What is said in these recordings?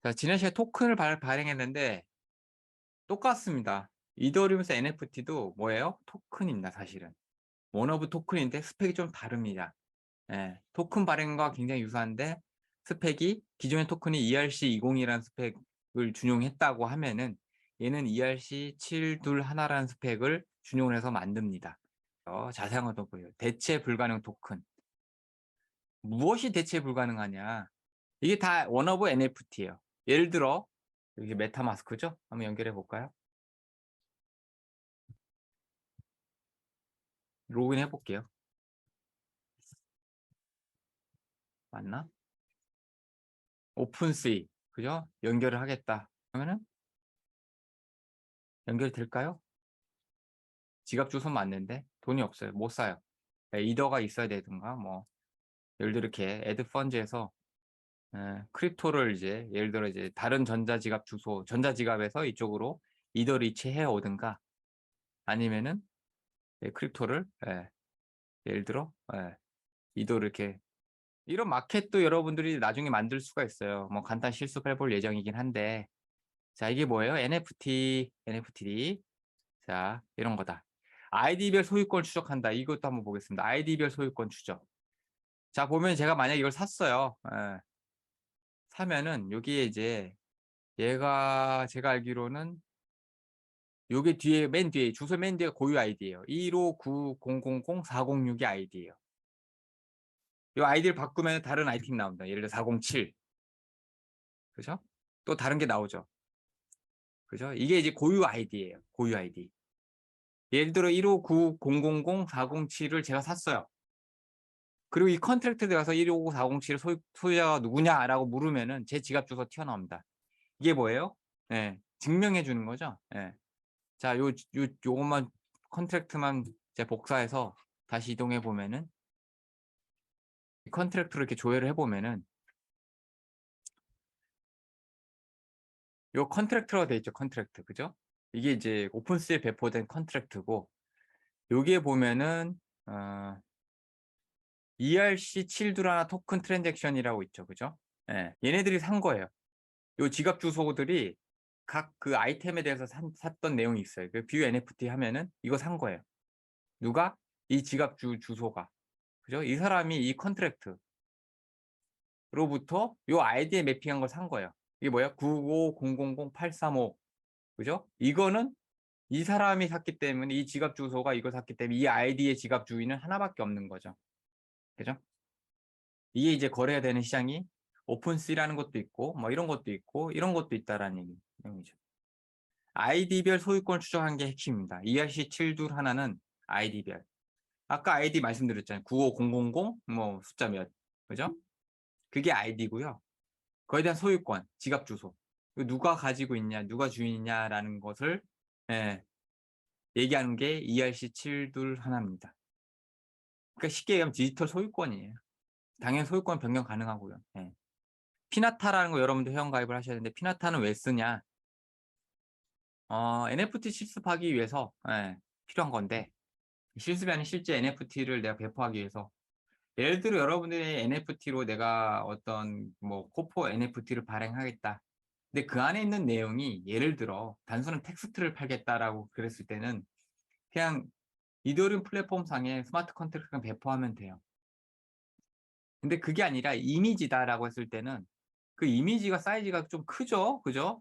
자, 지난 시간에 토큰을 발행했는데 똑같습니다. 이더리움에서 NFT도 뭐예요? 토큰입니다, 사실은. 원 오브 토큰인데 스펙이 좀 다릅니다. 예, 토큰 발행과 굉장히 유사한데 스펙이 기존의 토큰이 ERC20이라는 스펙을 준용했다고 하면은 얘는 ERC721라는 스펙을 준용을 해서 만듭니다. 자세한 것도 보여요. 대체 불가능 토큰. 무엇이 대체 불가능하냐? 이게 다 원 오브 NFT예요. 예를 들어 여기 메타마스크죠? 한번 연결해 볼까요? 로그인 해 볼게요. 맞나? 오픈스이 그죠? 연결을 하겠다. 그러면은 연결될까요? 지갑 주소 맞는데 돈이 없어요. 못 사요. 이더가 있어야 되든가 뭐 예를 들어 이렇게 애드 펀즈에서 크립토를 이제 예를 들어 이제 다른 전자지갑 주소 전자지갑에서 이쪽으로 이더를 이체해 오든가 아니면은 크립토를 예를 들어 이더를 이렇게 이런 마켓도 여러분들이 나중에 만들 수가 있어요. 뭐 간단 실습해 볼 예정이긴 한데 자 이게 뭐예요? NFT. 자 이런 거다. 아이디별 소유권 추적한다. 이것도 한번 보겠습니다. 아이디별 소유권 추적. 자 보면 제가 만약에 이걸 샀어요. 사면은 여기에 이제 얘가 제가 알기로는 요게 뒤에 맨 뒤에 주소 맨 뒤에 고유 아이디예요. 159000406이 아이디예요. 이 아이디를 바꾸면 다른 아이템 나옵니다. 예를 들어 407. 그죠? 또 다른 게 나오죠. 그죠? 이게 이제 고유 아이디예요. 고유 아이디. 예를 들어 159000407을 제가 샀어요. 그리고 이 컨트랙트에 들어가서 1594007 소유자가 누구냐라고 물으면은 제 지갑 주소 튀어나옵니다. 이게 뭐예요? 예. 증명해 주는 거죠. 예. 자, 요것만 컨트랙트만 이제 복사해서 다시 이동해 보면은 이 컨트랙트를 이렇게 조회를 해 보면은 요 컨트랙트라고 돼 있죠. 컨트랙트. 그죠? 이게 이제 오픈스에 배포된 컨트랙트고 여기에 보면은 ERC721 토큰 트랜잭션이라고 있죠. 그죠? 예. 얘네들이 산 거예요. 요 지갑 주소들이 각 그 아이템에 대해서 샀던 내용이 있어요. 그 뷰 NFT 하면은 이거 산 거예요. 누가? 이 지갑 주소가. 그죠? 이 사람이 이 컨트랙트로부터 요 아이디에 매핑한 걸 산 거예요. 이게 뭐야? 950000835. 그죠? 이거는 이 사람이 샀기 때문에 이 지갑 주소가 이걸 샀기 때문에 이 아이디의 지갑 주인은 하나밖에 없는 거죠. 그죠? 이게 이제 거래가 되는 시장이 오픈시라는 것도 있고 뭐 이런 것도 있고 이런 것도 있다라는 내용이죠. 아이디별 소유권 추적한 게 핵심입니다. ERC721 하나는 아이디별. 아까 아이디 말씀드렸잖아요. 95000 뭐 숫자 몇. 그죠? 그게 아이디고요. 그에 대한 소유권, 지갑 주소. 누가 가지고 있냐, 누가 주인이냐라는 것을 예, 얘기하는 게 ERC721 하나입니다. 그러니까 쉽게 얘기하면 디지털 소유권이에요. 당연히 소유권 변경 가능하고요. 예. 피나타라는 거 여러분들 회원가입을 하셔야 되는데 피나타는 왜 쓰냐? NFT 실습하기 위해서 필요한 건데 실습이 아닌 실제 NFT를 내가 배포하기 위해서 예를 들어 여러분들의 NFT로 내가 어떤 뭐 코포 NFT를 발행하겠다. 근데 그 안에 있는 내용이 예를 들어 단순한 텍스트를 팔겠다라고 그랬을 때는 그냥 이더리움 플랫폼 상에 스마트 컨트랙트를 배포하면 돼요. 근데 그게 아니라 이미지다라고 했을 때는 그 이미지가 사이즈가 좀 크죠? 그죠?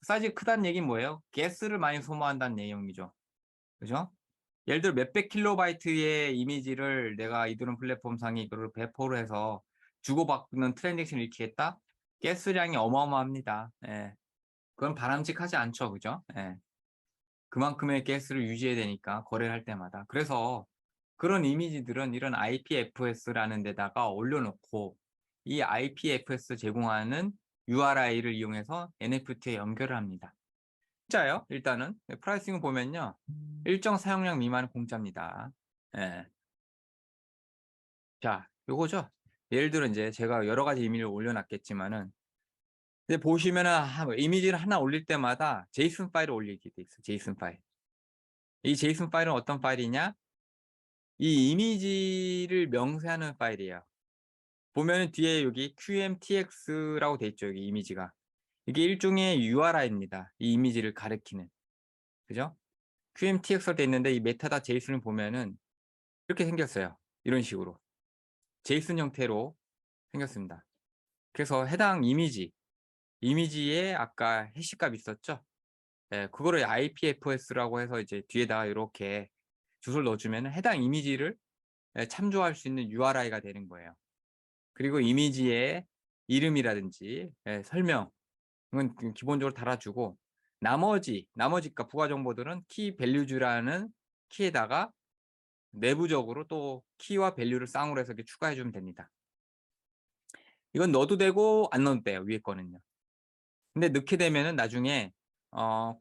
사이즈가 크다는 얘기는 뭐예요? 가스를 많이 소모한다는 내용이죠. 그죠? 예를 들어 몇백 킬로바이트의 이미지를 내가 이더리움 플랫폼 상에 이거를 배포를 해서 주고받는 트랜잭션을 일으키겠다? 가스량이 어마어마합니다. 예. 그건 바람직하지 않죠. 그죠? 예. 그만큼의 가스를 유지해야 되니까 거래를 할 때마다. 그래서 그런 이미지들은 이런 IPFS라는 데다가 올려놓고 이 IPFS 제공하는 URI를 이용해서 NFT에 연결을 합니다. 공짜예요. 일단은 프라이싱을 보면요. 일정 사용량 미만은 공짜입니다. 예. 자, 요거죠. 예를 들어 이제 제가 여러 가지 이미지를 올려놨겠지만은 근데 보시면은 이미지를 하나 올릴 때마다 제이슨 파일을 올리게 돼 있어요. 제이슨 파일. 이 제이슨 파일은 어떤 파일이냐? 이 이미지를 명세하는 파일이에요. 보면은 뒤에 여기 QMTX라고 돼 있죠. 여기 이미지가. 이게 일종의 URI입니다. 이 이미지를 가리키는. 그죠? QMTX로 돼 있는데 이 메타다 제이슨을 보면은 이렇게 생겼어요. 이런 식으로. 제이슨 형태로 생겼습니다. 그래서 해당 이미지에 아까 해시값 있었죠? 예, 그거를 IPFS라고 해서 이제 뒤에다가 이렇게 주소를 넣어주면 해당 이미지를 참조할 수 있는 URI가 되는 거예요. 그리고 이미지의 이름이라든지 설명은 기본적으로 달아주고 나머지 그러니까 부가 정보들은 키 밸류즈라는 키에다가 내부적으로 또 키와 밸류를 쌍으로 해서 이렇게 추가해 주면 됩니다. 이건 넣어도 되고 안 넣어도 돼요. 위에 거는요. 근데 넣게 되면은 나중에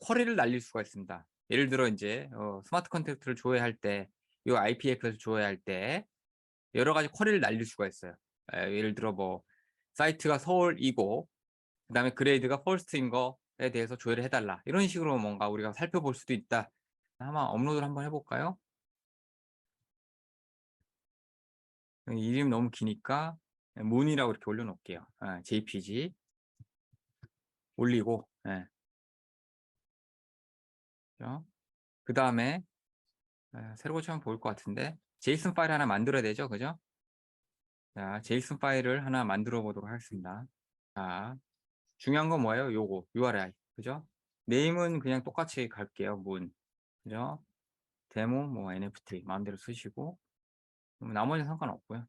쿼리를 날릴 수가 있습니다. 예를 들어 이제 스마트 컨택트를 조회할 때, 이 IPF에서 조회할 때 여러 가지 쿼리를 날릴 수가 있어요. 예를 들어 뭐 사이트가 서울이고 그다음에 그레이드가 퍼스트인 거에 대해서 조회를 해달라. 이런 식으로 뭔가 우리가 살펴볼 수도 있다. 한번 업로드를 한번 해볼까요? 이름 너무 기니까 문이라고 이렇게 올려놓을게요. JPG 올리고, 그 다음에 새로 고치면 보일 것 같은데 제이슨 파일 하나 만들어야 되죠, 그죠? 자, 제이슨 파일을 하나 만들어 보도록 하겠습니다. 자, 중요한 건 뭐예요? 요거 URI, 그죠? 네임은 그냥 똑같이 갈게요. 문, 그죠? 데모, 뭐 NFT 마음대로 쓰시고 나머지는 상관없고요.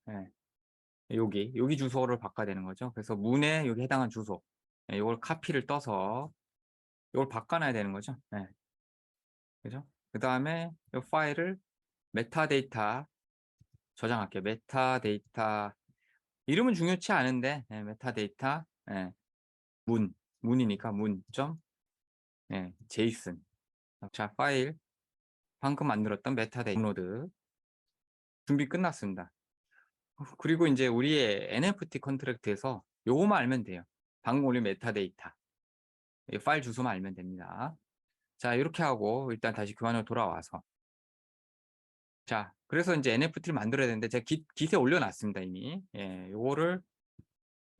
여기 주소를 바꿔야 되는 거죠. 그래서 문에 여기 해당한 주소, 이걸 카피를 떠서 이걸 바꿔놔야 되는 거죠. 그죠? 그 다음에 이 파일을 메타데이터 저장할게요. 메타데이터 이름은 중요치 않은데 메타데이터 문이니까 문점 제이슨. 자, 파일 방금 만들었던 메타데이터 다운로드 준비 끝났습니다. 그리고 이제 우리의 NFT 컨트랙트에서 요거만 알면 돼요. 방금 올린 메타데이터 파일 주소만 알면 됩니다. 자, 이렇게 하고 일단 다시 교환으로 돌아와서 자, 그래서 이제 NFT를 만들어야 되는데 제가 깃에 올려놨습니다 이미. 요거를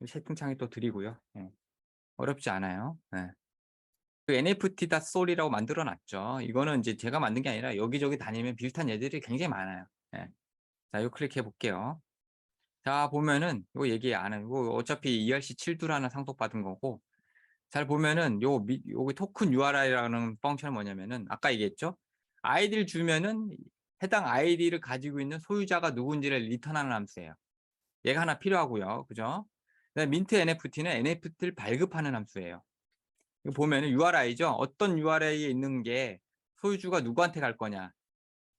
채팅창에 또 드리고요. 어렵지 않아요. 그 NFT.sol이라고 만들어 놨죠. 이거는 이제 제가 만든 게 아니라 여기저기 다니면 비슷한 얘들이 굉장히 많아요. 자, 이거 클릭해 볼게요. 자, 보면은 이거 얘기 안 해요. 이거 어차피 ERC7두라는 상속받은 거고 잘 보면은 요기 토큰 URI라는 펑션은 뭐냐면은 아까 얘기했죠. 아이디를 주면은 해당 아이디를 가지고 있는 소유자가 누군지를 리턴하는 함수예요. 얘가 하나 필요하고요. 그죠? 민트 NFT는 NFT를 발급하는 함수예요. 이거 보면은 URI죠. 어떤 URI에 있는 게 소유주가 누구한테 갈 거냐.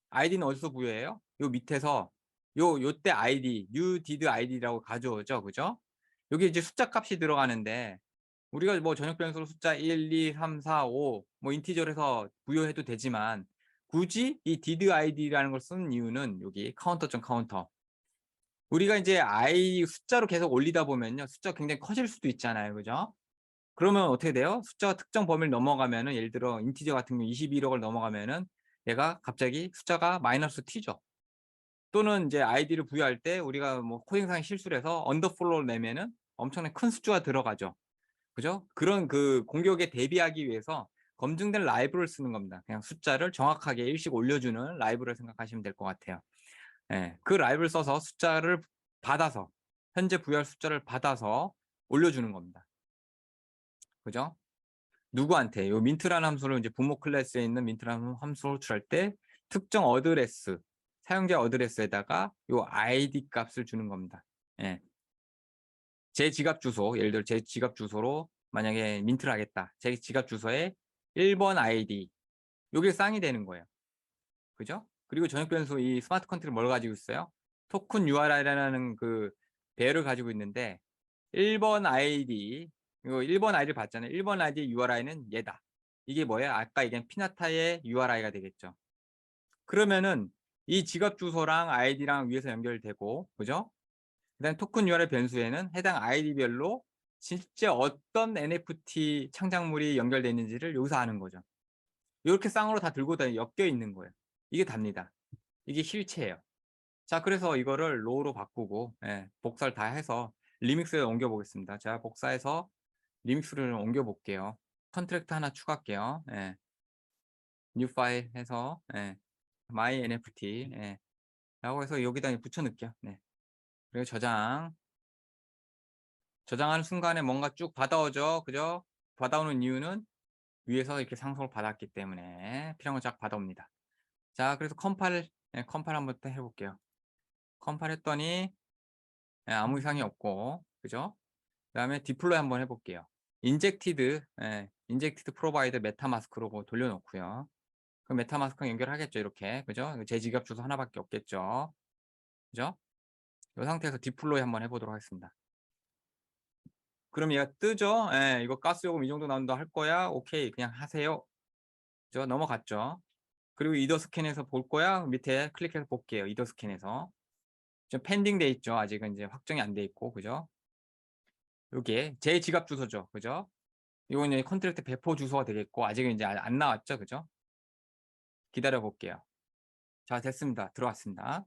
아이디는 어디서 부여해요? 요 밑에서 요때 아이디, new did id라고 가져오죠. 그죠? 여기 이제 숫자 값이 들어가는데 우리가 뭐 전역 변수로 숫자 1, 2, 3, 4, 5 뭐 인티저로 해서 부여해도 되지만 굳이 이 did id라는 걸 쓰는 이유는 여기 카운터. 우리가 이제 숫자로 계속 올리다 보면요. 숫자가 굉장히 커질 수도 있잖아요. 그죠? 그러면 어떻게 돼요? 숫자가 특정 범위를 넘어가면은 예를 들어 인티저 같은 경우 21억을 넘어가면은 얘가 갑자기 숫자가 마이너스 t죠. 또는 이제 아이디를 부여할 때 우리가 뭐 코딩상에 실수를 해서 언더플로우를 내면은 엄청나게 큰 숫자가 들어가죠. 그죠? 그런 그 공격에 대비하기 위해서 검증된 라이브를 쓰는 겁니다. 그냥 숫자를 정확하게 일씩 올려주는 라이브를 생각하시면 될 것 같아요. 그 라이브를 써서 숫자를 받아서 현재 부여할 숫자를 받아서 올려주는 겁니다. 그죠? 누구한테 요 민트라는 함수를 이제 부모 클래스에 있는 민트라는 함수를 호출할 때 특정 어드레스 사용자 어드레스에다가 요 아이디 값을 주는 겁니다. 제 지갑 주소 예를 들어 제 지갑 주소로 만약에 민트를 하겠다. 제 지갑 주소에 1번 아이디 요게 쌍이 되는 거예요. 그죠? 그리고 전역 변수 이 스마트 컨트롤 뭘 가지고 있어요? 토큰 URI라는 그 배열을 가지고 있는데 1번 아이디 이거 1번 아이디를 봤잖아요. 1번 아이디 URI는 얘다. 이게 뭐야? 아까 얘기한 피나타의 URI가 되겠죠. 그러면은 이 지갑 주소랑 아이디랑 위에서 연결되고 그죠? 그다음 토큰 URI 변수에는 해당 아이디별로 실제 어떤 NFT 창작물이 연결되어 있는지를 여기서 아는 거죠. 이렇게 쌍으로 다 들고 다니 엮여 있는 거예요. 이게 답니다. 이게 실체예요. 자, 그래서 이거를 로우로 바꾸고 복사를 다 해서 리믹스에 옮겨 보겠습니다. 자, 복사해서 리믹스를 옮겨 볼게요. 컨트랙트 하나 추가할게요. 예. 뉴 파일 해서 예. my NFT 예. 라고 해서 여기다 붙여 넣을게요. 네. 그리고 저장하는 순간에 뭔가 쭉 받아오죠. 그죠? 받아오는 이유는 위에서 이렇게 상속을 받았기 때문에 필요한 거 쫙 받아옵니다. 자, 그래서 컴파일, 예, 컴파일 한번 또 해볼게요. 컴파일 했더니 예, 아무 이상이 없고, 그죠? 그다음에 디플로이 한번 해볼게요. 인젝티드, 예, 인젝티드 프로바이드 메타마스크로 돌려놓고요. 그럼 메타마스크랑 연결하겠죠, 이렇게, 그죠? 제 지갑 주소 하나밖에 없겠죠, 그죠? 이 상태에서 디플로이 한번 해보도록 하겠습니다. 그럼 얘가 뜨죠? 예, 이거 가스 요금 이 정도 나온다 할 거야? 오케이, 그냥 하세요. 그죠? 넘어갔죠? 그리고 이더 스캔해서 볼 거야? 밑에 클릭해서 볼게요. 이더 스캔해서. 지금 펜딩 돼 있죠. 아직은 이제 확정이 안 돼 있고, 그죠? 요게 제 지갑 주소죠. 그죠? 이건 이제 컨트랙트 배포 주소가 되겠고, 아직은 이제 안 나왔죠. 그죠? 기다려 볼게요. 자, 됐습니다. 들어왔습니다.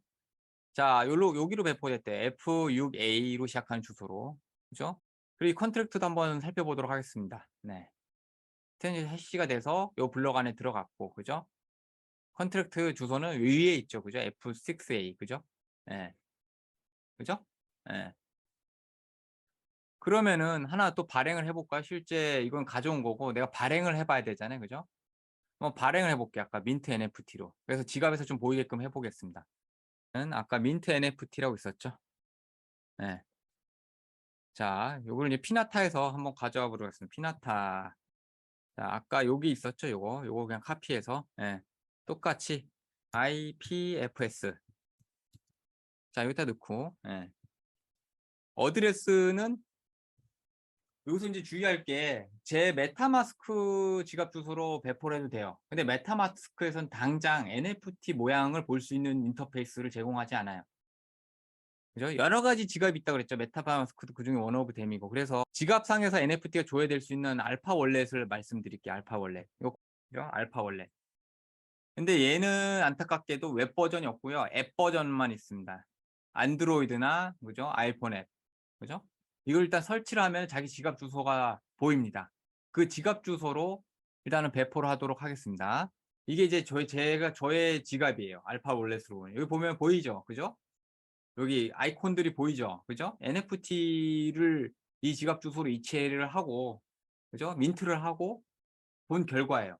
자, 여기로 배포됐대. F6A로 시작하는 주소로. 그죠? 그리고 이 컨트랙트도 한번 살펴보도록 하겠습니다. 네. 스탠지 해시가 돼서 요 블럭 안에 들어갔고, 그죠? 컨트랙트 주소는 위에 있죠. 그죠? F6A. 그죠? 예. 그죠? 예. 그러면은 하나 또 발행을 해 볼까요? 실제 이건 가져온 거고 내가 발행을 해 봐야 되잖아요. 그죠? 발행을 해 볼게요. 아까 민트 NFT로. 그래서 지갑에서 좀 보이게끔 해 보겠습니다. 아까 민트 NFT라고 있었죠? 네. 자, 요걸 이제 피나타에서 한번 가져와 보도록 하겠습니다. 피나타. 자, 아까 여기 있었죠? 요거 그냥 카피해서 예. 똑같이 IPFS. 자, 여기다 넣고 예. 어드레스는 여기서 이제 주의할 게 제 메타마스크 지갑 주소로 배포를 해도 돼요. 근데 메타마스크에선 당장 NFT 모양을 볼 수 있는 인터페이스를 제공하지 않아요. 그죠? 여러 가지 지갑이 있다고 그랬죠. 메타마스크도 그중에 원 오브 댐이고. 그래서 지갑상에서 NFT가 조회될 수 있는 알파 월렛을 말씀드릴게요. 알파 월렛. 이거 그죠? 알파 월렛. 근데 얘는 안타깝게도 웹 버전이 없고요. 앱 버전만 있습니다. 안드로이드나 그죠? 아이폰 앱. 그죠? 이걸 일단 설치를 하면 자기 지갑 주소가 보입니다. 그 지갑 주소로 일단은 배포를 하도록 하겠습니다. 이게 이제 저의 지갑이에요. 알파 월렛으로. 여기 보면 보이죠? 그죠? 여기 아이콘들이 보이죠? 그죠? NFT를 이 지갑 주소로 이체를 하고, 그죠? 민트를 하고 본 결과예요.